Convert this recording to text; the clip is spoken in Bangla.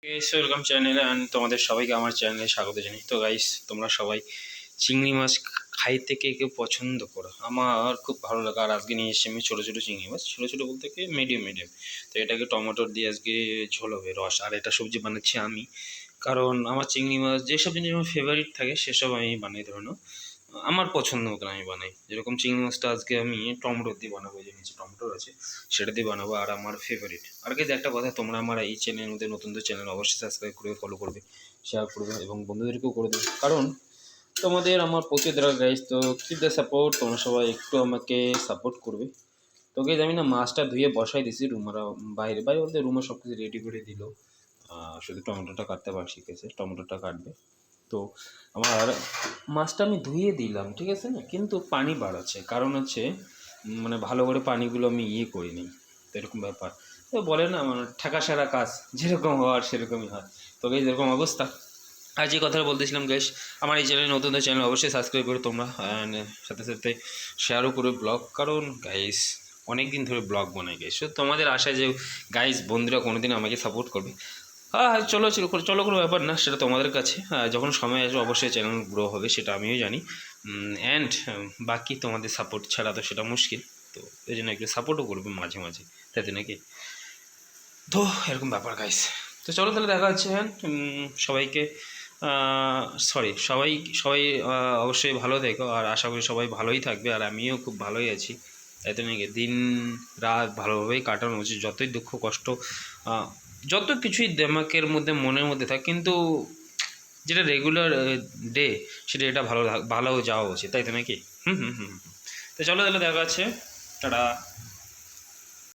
ওয়েলকাম চ্যানেলে অ্যান্ড তোমাদের সবাইকে আমার চ্যানেলে স্বাগত জানাই। তো গাইস, তোমরা সবাই চিংড়ি মাছ খাইতে কে কেউ পছন্দ করো? আমার খুব ভালো লাগে। আর আজকে নিয়ে এসেছি আমি ছোটো ছোটো চিংড়ি মাছ, ছোটো ছোটো বলতে কি মিডিয়াম মিডিয়াম। তো এটাকে টমেটোর দিয়ে আজকে ঝোল হবে, রস। আর এটা সবজি বানাচ্ছি আমি, কারণ আমার চিংড়ি মাছ যেসব জিনিস আমার ফেভারিট থাকে সেসব আমি বানাই। ধরো আমার পছন্দ মতন আমি বানাই। যেরকম চিংড়ি মাছটা আজকে আমি টমেটো দিয়ে বানাবো, যে নিচে টমেটো আছে সেটা দিয়ে বানাবো। আর আমার ফেভারিট আর কি একটা কথা, তোমরা আমার এই চ্যানেলের মধ্যে নতুন চ্যানেল অবশ্যই সাবস্ক্রাইব করবে, ফলো করবে, শেয়ার করবে এবং বন্ধুদেরকেও করে দেবে, কারণ তোমাদের আমার প্রচুর দরকার গাইজ। তো কিপ দ্য সাপোর্ট, তোমরা সবাই একটু আমাকে সাপোর্ট করবে। তো গাইজ আমি না মাছটা ধুয়ে বসাই দিছি রুমরা, বাইরে বাইরে বলতে রুমে সব কিছু রেডি করে দিল, শুধু টমেটোটা কাটতে পার শিখেছে, টমেটোটা কাটবে। তো আমার মাছটা আমি ধুয়ে দিলাম, ঠিক আছে না, কিন্তু পানি বাড়াচ্ছে, কারণ হচ্ছে মানে ভালো করে পানিগুলো আমি করিনি। তো এরকম ব্যাপার। তো বলে না মানে ঠেকা সারা কাজ যেরকম হওয়ার সেরকমই হয়। তো গাইজ এরকম অবস্থা। আর যে কথাটা বলতেছিলাম গাইস, আমার এই চ্যানেল নতুন চ্যানেল অবশ্যই সাবস্ক্রাইব করো তোমরা, অ্যান্ড সাথে সাথে শেয়ারও করো ব্লগ, কারণ গাইস অনেক দিন ধরে ব্লগ বানাই গাইস। তো তোমাদের আশায় যে গাইস বন্ধুরা কোনোদিন আমাকে সাপোর্ট করবে। হ্যাঁ হ্যাঁ, চলো চলো চলো, কোনো ব্যাপার না, সেটা তোমাদের কাছে যখন সময় আসবে অবশ্যই চ্যানেল গ্রো হবে, সেটা আমিও জানি। অ্যান্ড বাকি তোমাদের সাপোর্ট ছাড়া তো সেটা মুশকিল। তো এই জন্য একটু সাপোর্টও করবে মাঝে মাঝে, তাতে নাকি। তো এরকম ব্যাপার গাইস। তো চলো তাহলে দেখা হচ্ছে। হ্যাঁ, সবাইকে সরি, সবাই সবাই অবশ্যই ভালো থেকো, আর আশা করি সবাই ভালোই থাকবে, আর আমিও খুব ভালোই আছি। তাই তো নাকি, দিন রাত ভালোভাবেই কাটানো উচিত, যতই দুঃখ কষ্ট যত কিছুই দেমাকের মধ্যে মনের মধ্যে থাকে, কিন্তু যেটা রেগুলার ডে সেটা এটা ভালো ভালো যাওয়া উচিত, তাই তো নাকি। হুম হুম হুম। তো চলো তাহলে দেখা হচ্ছে, টাটা।